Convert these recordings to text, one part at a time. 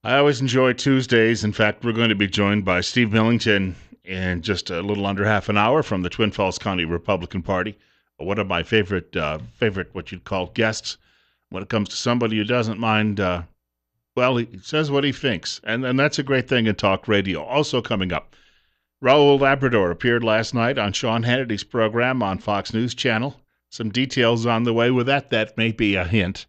I always enjoy Tuesdays. In fact, we're going to be joined by Steve Millington in just a little under half an hour from the Twin Falls County Republican Party. One of my favorite what you'd call guests when it comes to somebody who doesn't mind. Well, he says what he thinks, and that's a great thing in talk radio. Also coming up, Raul Labrador appeared last night on Sean Hannity's program on Fox News Channel. Some details on the way with that. That may be a hint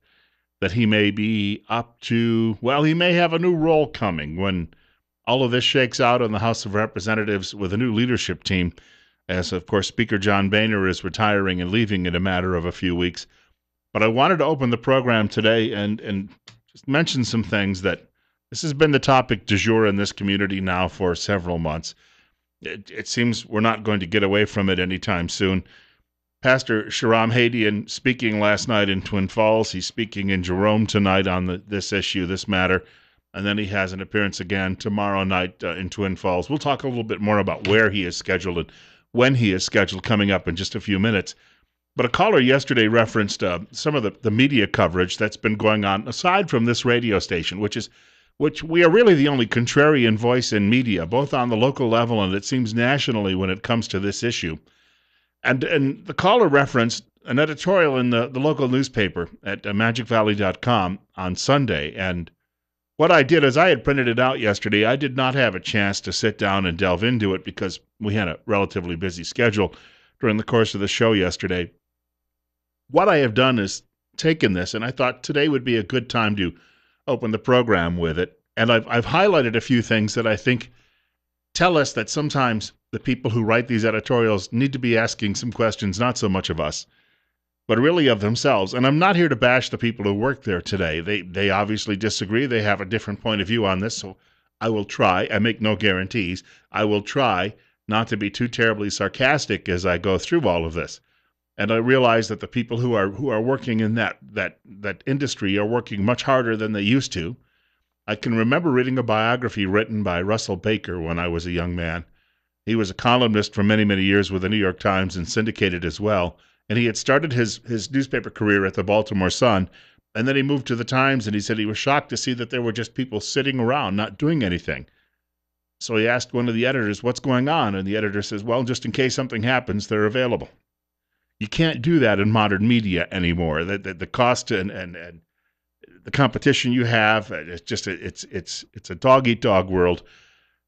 that he may be up to, well, he may have a new role coming when all of this shakes out in the House of Representatives with a new leadership team, as, of course, Speaker John Boehner is retiring and leaving in a matter of a few weeks. But I wanted to open the program today and just mention some things that this has been the topic du jour in this community now for several months. It seems we're not going to get away from it anytime soon. Pastor Shahram Hadian speaking last night in Twin Falls. He's speaking in Jerome tonight on this issue, this matter. And then he has an appearance again tomorrow night in Twin Falls. We'll talk a little bit more about where he is scheduled and when he is scheduled coming up in just a few minutes. But a caller yesterday referenced some of the media coverage that's been going on, aside from this radio station, which we are really the only contrarian voice in media, both on the local level and it seems nationally when it comes to this issue. And the caller referenced an editorial in the local newspaper at magicvalley.com on Sunday. And what I did is I had printed it out yesterday. I did not have a chance to sit down and delve into it because we had a relatively busy schedule during the course of the show yesterday. What I have done is taken this, and I thought today would be a good time to open the program with it. And I've highlighted a few things that I think tell us that sometimes the people who write these editorials need to be asking some questions, not so much of us, but really of themselves. And I'm not here to bash the people who work there today. They obviously disagree. They have a different point of view on this, so I will try. I make no guarantees. I will try not to be too terribly sarcastic as I go through all of this. And I realize that the people who are working in that industry are working much harder than they used to. I can remember reading a biography written by Russell Baker when I was a young man. He was a columnist for many, many years with the New York Times and syndicated as well. And he had started his newspaper career at the Baltimore Sun, and then he moved to the Times, and he said he was shocked to see that there were just people sitting around not doing anything. So he asked one of the editors, what's going on? And the editor says, well, just in case something happens, they're available. You can't do that in modern media anymore. The cost and the competition you have, it's a dog-eat-dog world.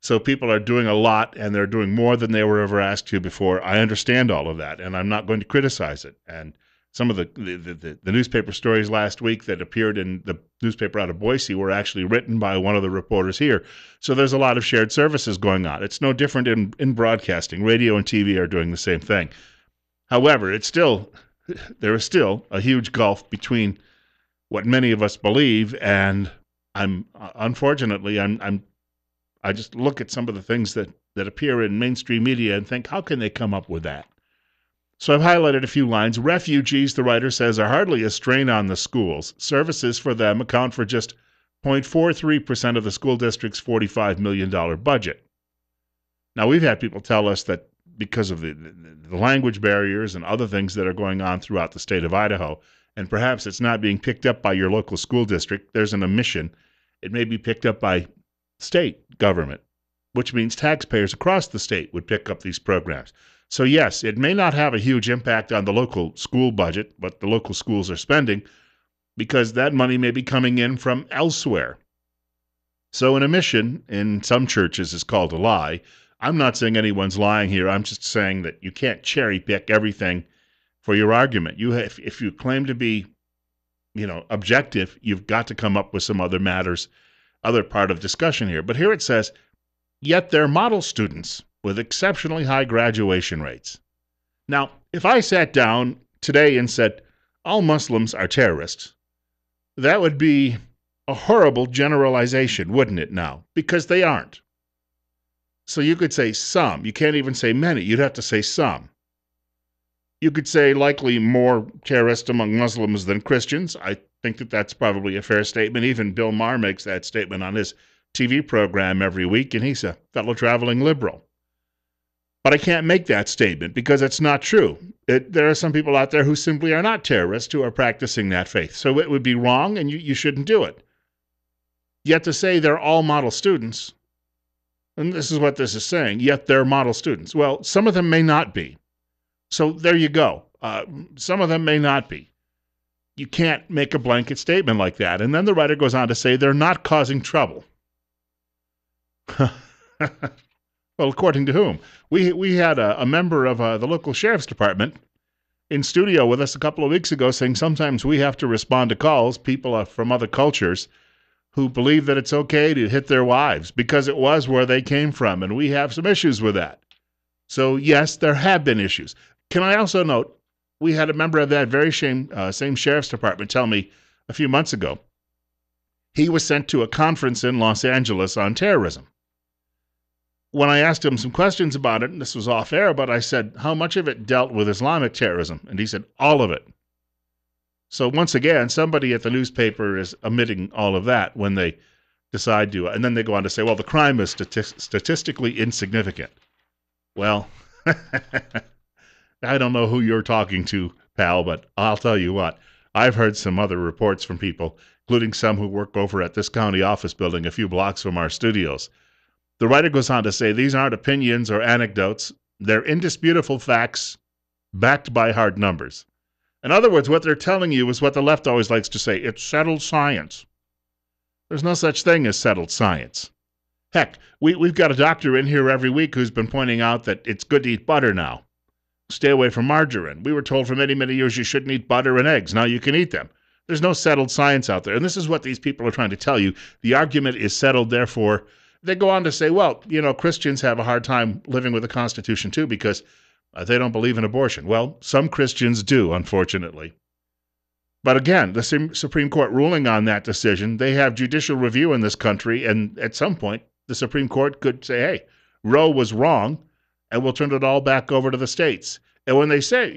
So people are doing a lot, and they're doing more than they were ever asked to before. I understand all of that, and I'm not going to criticize it. And some of the newspaper stories last week that appeared in the newspaper out of Boise were actually written by one of the reporters here. So there's a lot of shared services going on. It's no different in broadcasting. Radio and TV are doing the same thing. However, there is still a huge gulf between what many of us believe, and unfortunately, I just look at some of the things that appear in mainstream media and think, how can they come up with that? So I've highlighted a few lines. Refugees, the writer says, are hardly a strain on the schools. Services for them account for just 0.43% of the school district's $45 million budget. Now, we've had people tell us that because of the language barriers and other things that are going on throughout the state of Idaho, and perhaps it's not being picked up by your local school district, there's an omission. It may be picked up by state government, which means taxpayers across the state would pick up these programs. So yes, it may not have a huge impact on the local school budget, what the local schools are spending, because that money may be coming in from elsewhere. So an omission in some churches is called a lie. I'm not saying anyone's lying here. I'm just saying that you can't cherry pick everything for your argument. If you claim to be, objective, you've got to come up with some other matters, other part of discussion here. But here it says, yet they're model students with exceptionally high graduation rates. Now, if I sat down today and said, all Muslims are terrorists, that would be a horrible generalization, wouldn't it now? Because they aren't. So you could say some. You can't even say many. You'd have to say some. You could say likely more terrorists among Muslims than Christians. I think that that's probably a fair statement. Even Bill Maher makes that statement on his TV program every week, and he's a fellow traveling liberal. But I can't make that statement because it's not true. There are some people out there who simply are not terrorists who are practicing that faith. So it would be wrong, and you shouldn't do it. Yet to say they're all model students, and this is what this is saying, yet they're model students. Well, some of them may not be. So there you go. Some of them may not be. You can't make a blanket statement like that. And then the writer goes on to say they're not causing trouble. Well, according to whom? We had a member of the local sheriff's department in studio with us a couple of weeks ago saying sometimes we have to respond to calls, people from other cultures who believe that it's okay to hit their wives because it was where they came from, and we have some issues with that. So, yes, there have been issues. Can I also note, we had a member of that very same sheriff's department tell me a few months ago he was sent to a conference in Los Angeles on terrorism. When I asked him some questions about it, and this was off air, but I said, how much of it dealt with Islamic terrorism? And he said, all of it. So once again, somebody at the newspaper is omitting all of that when they decide to, and then they go on to say, well, the crime is statistically insignificant. Well, I don't know who you're talking to, pal, but I'll tell you what. I've heard some other reports from people, including some who work over at this county office building a few blocks from our studios. The writer goes on to say these aren't opinions or anecdotes. They're indisputable facts backed by hard numbers. In other words, what they're telling you is what the left always likes to say. It's settled science. There's no such thing as settled science. Heck, we've got a doctor in here every week who's been pointing out that it's good to eat butter now. Stay away from margarine. We were told for many, many years you shouldn't eat butter and eggs. Now you can eat them. There's no settled science out there. And this is what these people are trying to tell you. The argument is settled, therefore. They go on to say, well, Christians have a hard time living with the Constitution too because they don't believe in abortion. Well, some Christians do, unfortunately. But again, the Supreme Court ruling on that decision, they have judicial review in this country, and at some point, the Supreme Court could say, hey, Roe was wrong, and we'll turn it all back over to the states. And when they say,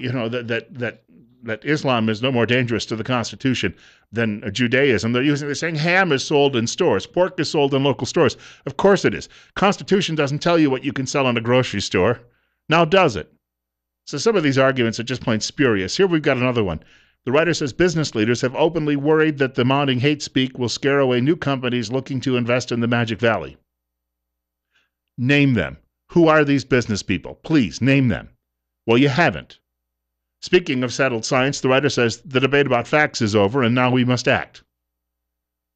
that Islam is no more dangerous to the Constitution than Judaism, they're saying ham is sold in stores, pork is sold in local stores. Of course it is. Constitution doesn't tell you what you can sell in a grocery store. Now does it? So some of these arguments are just plain spurious. Here we've got another one. The writer says business leaders have openly worried that the mounting hate speak will scare away new companies looking to invest in the Magic Valley. Name them. Who are these business people? Please, name them. Well, you haven't. Speaking of settled science, the writer says the debate about facts is over and now we must act.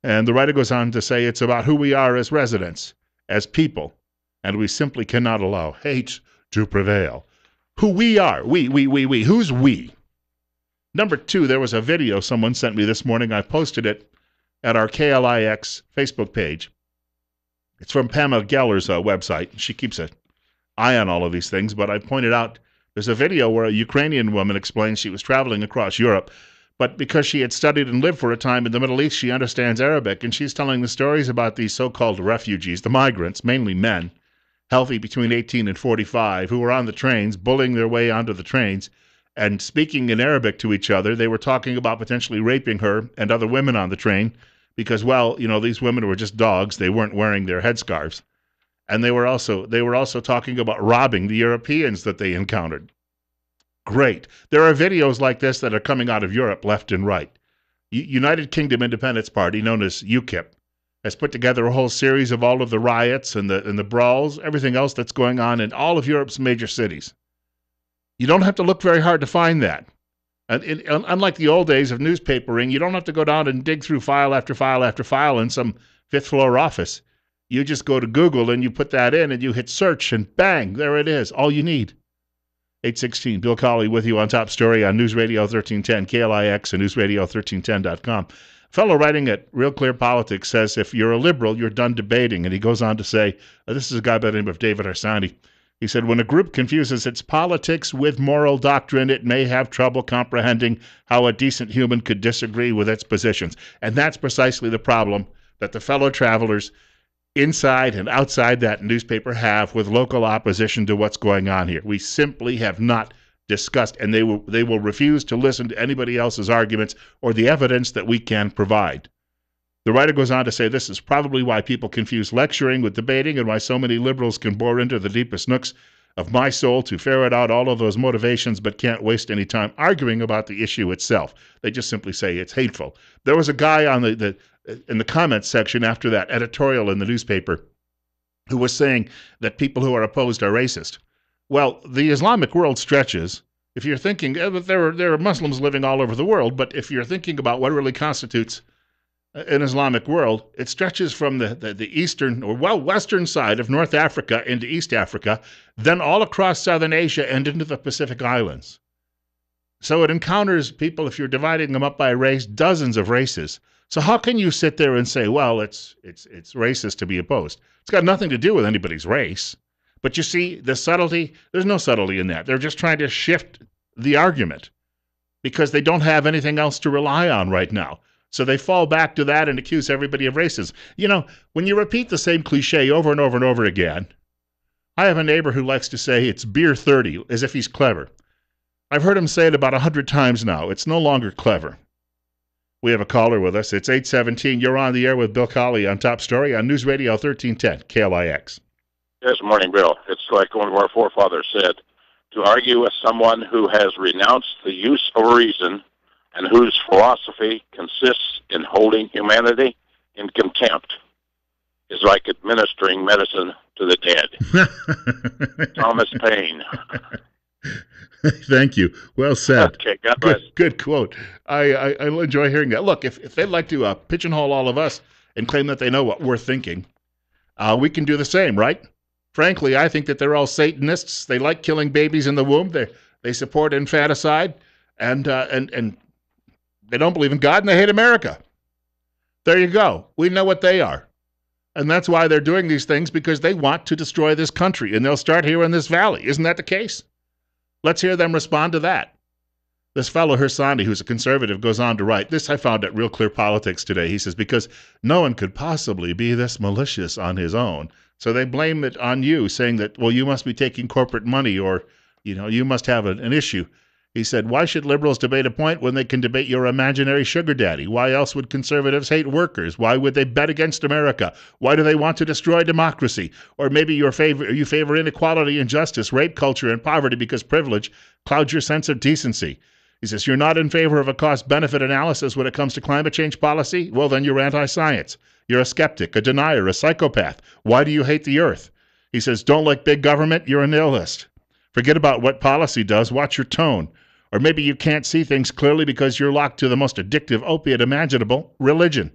And the writer goes on to say it's about who we are as residents, as people, and we simply cannot allow hate to prevail. Who we are. We. Who's we? Number 2, there was a video someone sent me this morning. I posted it at our KLIX Facebook page. It's from Pamela Geller's website. She keeps an eye on all of these things, but I pointed out there's a video where a Ukrainian woman explains she was traveling across Europe, but because she had studied and lived for a time in the Middle East, she understands Arabic, and she's telling the stories about these so-called refugees, the migrants, mainly men, healthy between 18 and 45, who were on the trains, bullying their way onto the trains, and speaking in Arabic to each other. They were talking about potentially raping her and other women on the train because, these women were just dogs. They weren't wearing their headscarves. And they were also talking about robbing the Europeans that they encountered. Great. There are videos like this that are coming out of Europe left and right. United Kingdom Independence Party, known as UKIP, has put together a whole series of all of the riots and the brawls, everything else that's going on in all of Europe's major cities. You don't have to look very hard to find that. And unlike the old days of newspapering, you don't have to go down and dig through file after file after file in some fifth-floor office. You just go to Google and you put that in and you hit search and bang, there it is, all you need. 8:16, Bill Colley with you on Top Story on News Radio 1310, KLIX and newsradio1310.com. A fellow writing at Real Clear Politics says if you're a liberal, you're done debating. And he goes on to say, this is a guy by the name of David Arsani. He said, when a group confuses its politics with moral doctrine, it may have trouble comprehending how a decent human could disagree with its positions. And that's precisely the problem that the fellow travelers inside and outside that newspaper have with local opposition to what's going on here. We simply have not discussed, and they will refuse to listen to anybody else's arguments or the evidence that we can provide. The writer goes on to say this is probably why people confuse lecturing with debating and why so many liberals can bore into the deepest nooks of my soul to ferret out all of those motivations, but can't waste any time arguing about the issue itself. They just simply say it's hateful. There was a guy on in the comments section after that editorial in the newspaper who was saying that people who are opposed are racist. Well, the Islamic world stretches. If you're thinking, there are Muslims living all over the world, but if you're thinking about what really constitutes an Islamic world, it stretches from the eastern or western side of North Africa into East Africa, then all across Southern Asia and into the Pacific Islands. So it encounters people, if you're dividing them up by race, dozens of races. So how can you sit there and say, well, it's racist to be opposed? It's got nothing to do with anybody's race. But you see, the subtlety, there's no subtlety in that. They're just trying to shift the argument because they don't have anything else to rely on right now. So they fall back to that and accuse everybody of racism. You know, when you repeat the same cliche over and over and over again, I have a neighbor who likes to say it's beer 30, as if he's clever. I've heard him say it about 100 times now. It's no longer clever. We have a caller with us. It's 817. You're on the air with Bill Colley on Top Story on News Radio 1310, KLIX. Yes, morning, Bill. It's like one of our forefathers said, to argue with someone who has renounced the use of reason and whose philosophy consists in holding humanity in contempt is like administering medicine to the dead. Thomas Paine. Thank you. Well said. Okay, God bless. Good quote. I enjoy hearing that. Look, if they'd like to pigeonhole all of us and claim that they know what we're thinking, we can do the same, right? Frankly, I think that they're all Satanists. They like killing babies in the womb. They support infanticide, and they don't believe in God, and they hate America. There you go. We know what they are. And that's why they're doing these things, because they want to destroy this country, and they'll start here in this valley. Isn't that the case? Let's hear them respond to that. This fellow Hersani, who's a conservative, goes on to write, this I found at Real Clear Politics today. He says, because no one could possibly be this malicious on his own. So they blame it on you, saying that, well, you must be taking corporate money, or, you must have an issue. He said, why should liberals debate a point when they can debate your imaginary sugar daddy? Why else would conservatives hate workers? Why would they bet against America? Why do they want to destroy democracy? Or maybe you favor inequality and justice, rape culture, and poverty because privilege clouds your sense of decency. He says, you're not in favor of a cost-benefit analysis when it comes to climate change policy? Well, then you're anti-science. You're a skeptic, a denier, a psychopath. Why do you hate the earth? He says, don't like big government, you're a nihilist. Forget about what policy does, watch your tone. Or maybe you can't see things clearly because you're locked to the most addictive opiate imaginable, religion,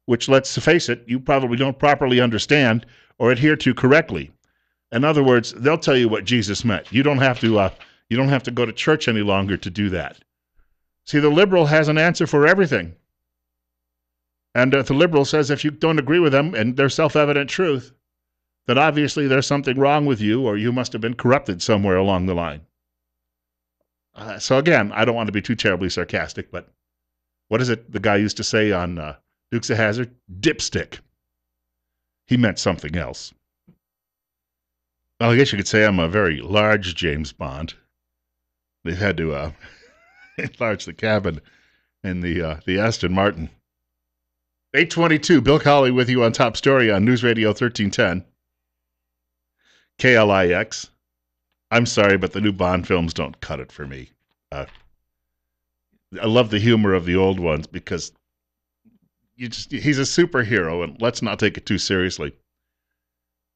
which, let's face it, you probably don't properly understand or adhere to correctly. In other words, they'll tell you what Jesus meant. You don't have to go to church any longer to do that. See, the liberal has an answer for everything. And the liberal says if you don't agree with them and their self-evident truth, then obviously there's something wrong with you, or you must have been corrupted somewhere along the line. So again, I don't want to be too terribly sarcastic, but what is it the guy used to say on Dukes of Hazzard? Dipstick. He meant something else. Well, I guess you could say I'm a very large James Bond. They've had to enlarge the cabin in the Aston Martin. 822, Bill Colley with you on Top Story on News Radio 1310. KLIX. I'm sorry, but the new Bond films don't cut it for me. I love the humor of the old ones because he's a superhero, and let's not take it too seriously.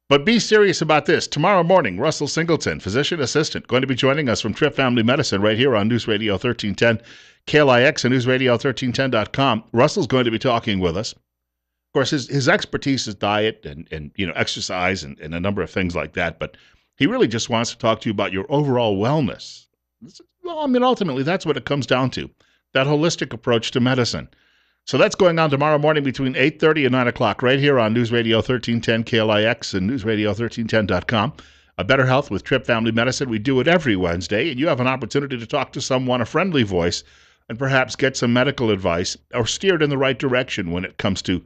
But be serious about this. Tomorrow morning, Russell Singleton, physician assistant, going to be joining us from Trip Family Medicine right here on News Radio 1310, KLIX and newsradio1310.com. Russell's going to be talking with us. Of course, his expertise is diet and exercise and a number of things like that, but he really just wants to talk to you about your overall wellness. Well, ultimately, that's what it comes down to, that holistic approach to medicine. So that's going on tomorrow morning between 8:30 and 9 o'clock right here on News Radio 1310 KLIX and newsradio1310.com. A Better Health with Trip Family Medicine. We do it every Wednesday, and you have an opportunity to talk to someone, a friendly voice, and perhaps get some medical advice or steered in the right direction when it comes to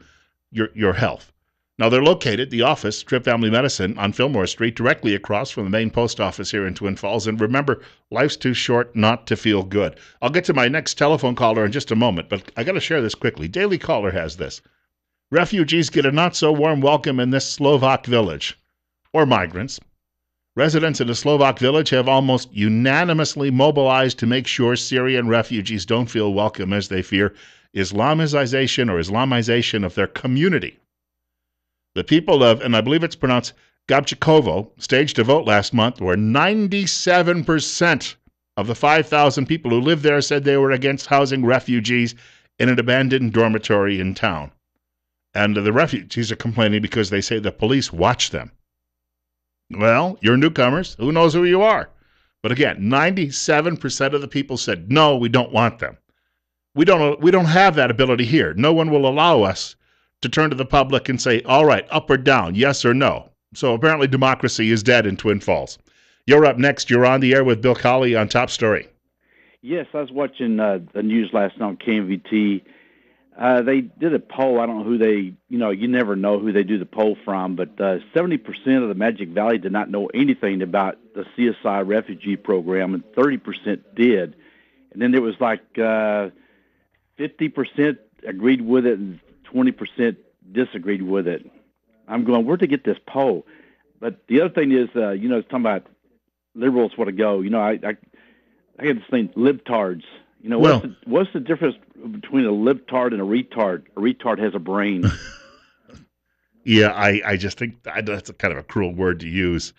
your health. Now, they're located, the office, Trip Family Medicine, on Fillmore Street, directly across from the main post office here in Twin Falls. And remember, life's too short not to feel good. I'll get to my next telephone caller in just a moment, but I got to share this quickly. Daily Caller has this. Refugees get a not-so-warm welcome in this Slovak village, or migrants. Residents in a Slovak village have almost unanimously mobilized to make sure Syrian refugees don't feel welcome as they fear Islamization of their community. The people of, and I believe it's pronounced Gabčíkovo, staged a vote last month where 97% of the 5,000 people who live there said they were against housing refugees in an abandoned dormitory in town. And the refugees are complaining because they say the police watch them. Well, you're newcomers. Who knows who you are? But again, 97% of the people said, no, we don't want them. We don't have that ability here. No one will allow us to turn to the public and say, all right, up or down, yes or no. So apparently democracy is dead in Twin Falls. You're up next. You're on the air with Bill Colley on Top Story. Yes, I was watching the news last night on KMVT. They did a poll. I don't know who they, you never know who they do the poll from, but 70% of the Magic Valley did not know anything about the CSI refugee program, and 30% did. And then there was like 50% agreed with it and 20% disagreed with it. I'm going, where'd they get this poll? But the other thing is, it's talking about liberals want to go. I had this thing, libtards. What's the difference between a libtard and a retard? A retard has a brain. Yeah, I just think that's a kind of a cruel word to use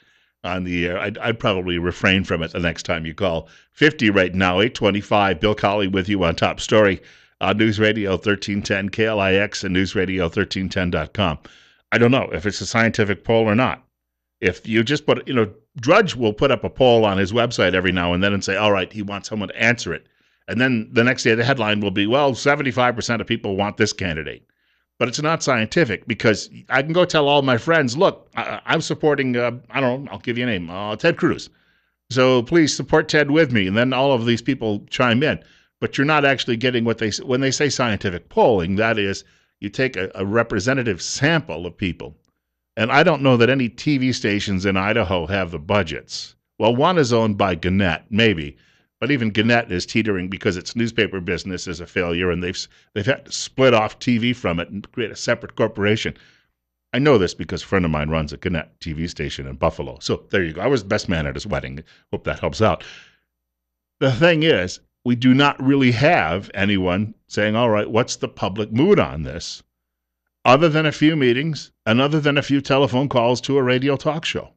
on the air. I'd probably refrain from it the next time you call. 50 right now, 825. Bill Colley with you on Top Story on News Radio 1310 KLIX and News Radio 1310.com. I don't know if it's a scientific poll or not. If you just put, Drudge will put up a poll on his website every now and then and say, all right, he wants someone to answer it. And then the next day the headline will be, well, 75% of people want this candidate. But it's not scientific because I can go tell all my friends, look, I'm supporting, I'll give you a name, Ted Cruz. So please support Ted with me. And then all of these people chime in. But you're not actually getting what when they say scientific polling, that is, you take a representative sample of people. And I don't know that any TV stations in Idaho have the budgets. Well, one is owned by Gannett, maybe. But even Gannett is teetering because its newspaper business is a failure, and they've had to split off TV from it and create a separate corporation. I know this because a friend of mine runs a Gannett TV station in Buffalo. So there you go. I was the best man at his wedding. Hope that helps out. The thing is, we do not really have anyone saying, all right, what's the public mood on this? Other than a few meetings and other than a few telephone calls to a radio talk show.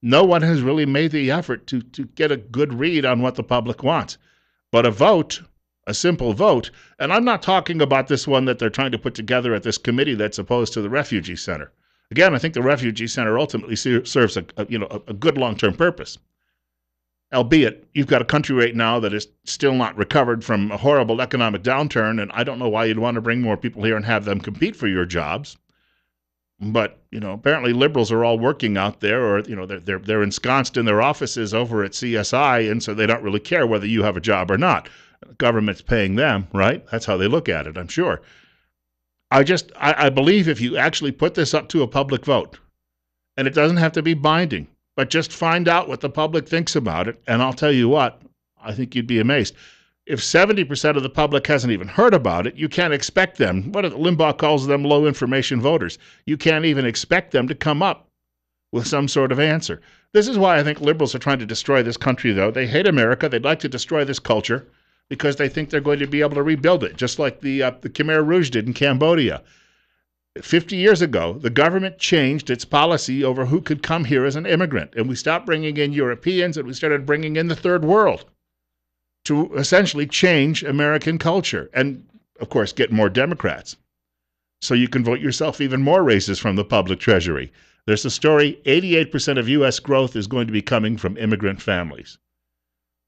No one has really made the effort to get a good read on what the public wants. But a vote, a simple vote, and I'm not talking about this one that they're trying to put together at this committee that's opposed to the refugee center. Again, I think the refugee center ultimately serves a good long-term purpose. Albeit, you've got a country right now that is still not recovered from a horrible economic downturn, and I don't know why you'd want to bring more people here and have them compete for your jobs. But, apparently liberals are all working out there, or, they're ensconced in their offices over at CSI, and so they don't really care whether you have a job or not. The government's paying them, right? That's how they look at it, I'm sure. I believe if you actually put this up to a public vote, and it doesn't have to be binding, but just find out what the public thinks about it, and I'll tell you what, I think you'd be amazed. If 70% of the public hasn't even heard about it, you can't expect them, Limbaugh calls them low-information voters, you can't even expect them to come up with some sort of answer. This is why I think liberals are trying to destroy this country, though. They hate America. They'd like to destroy this culture because they think they're going to be able to rebuild it, just like the Khmer Rouge did in Cambodia. 50 years ago, the government changed its policy over who could come here as an immigrant, and we stopped bringing in Europeans and we started bringing in the third world to essentially change American culture and, of course, get more Democrats. So you can vote yourself even more races from the public treasury. There's a story, 88% of U.S. growth is going to be coming from immigrant families.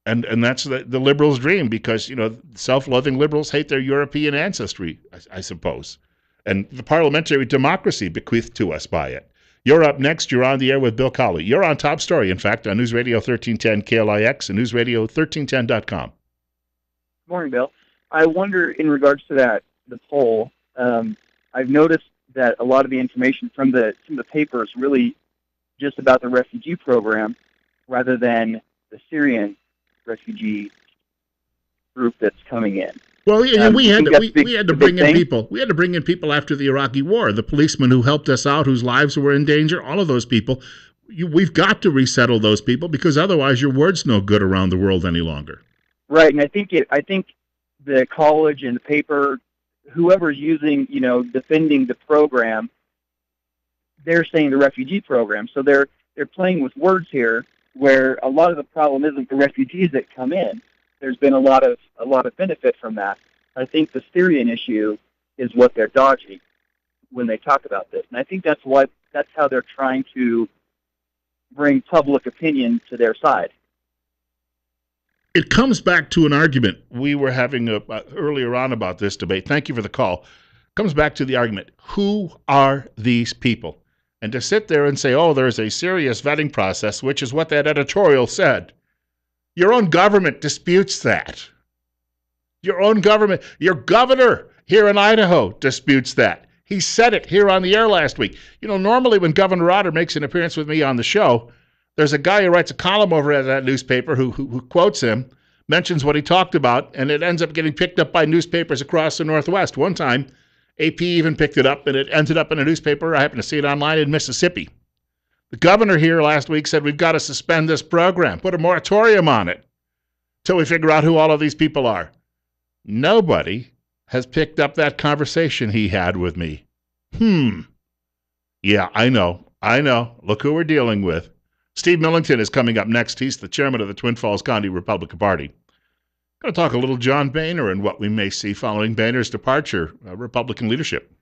And that's the liberals' dream because, self-loving liberals hate their European ancestry, I suppose. And the parliamentary democracy bequeathed to us by it. You're up next. You're on the air with Bill Colley. You're on Top Story, in fact, on News Radio 1310 KLIX and News Radio 1310.com. Morning, Bill. I wonder, in regards to the poll, I've noticed that a lot of the information from the paper is really just about the refugee program rather than the Syrian refugee group that's coming in. Well, we had to bring in people. We had to bring in people after the Iraqi war. The policemen who helped us out, whose lives were in danger, all of those people. we've got to resettle those people because otherwise your word's no good around the world any longer. Right, and I think the college and the paper, whoever's using, defending the program, they're saying the refugee program. So they're playing with words here, where a lot of the problem isn't the refugees that come in. There's been a lot of benefit from that. I think the Syrian issue is what they're dodging when they talk about this, and I think that's how they're trying to bring public opinion to their side. It comes back to an argument we were having earlier on about this debate. Thank you for the call. Comes back to the argument, who are these people? And to sit there and say, oh, there's a serious vetting process, which is what that editorial said. Your own government disputes that. Your own government, your governor here in Idaho disputes that. He said it here on the air last week. Normally when Governor Otter makes an appearance with me on the show, there's a guy who writes a column over at that newspaper who quotes him, mentions what he talked about, and it ends up getting picked up by newspapers across the Northwest. One time, AP even picked it up, and it ended up in a newspaper. I happened to see it online in Mississippi. The governor here last week said, we've got to suspend this program, put a moratorium on it, till we figure out who all of these people are. Nobody has picked up that conversation he had with me. Yeah, I know. Look who we're dealing with. Steve Millington is coming up next. He's the chairman of the Twin Falls County Republican Party. Going to talk a little John Boehner and what we may see following Boehner's departure, Republican leadership.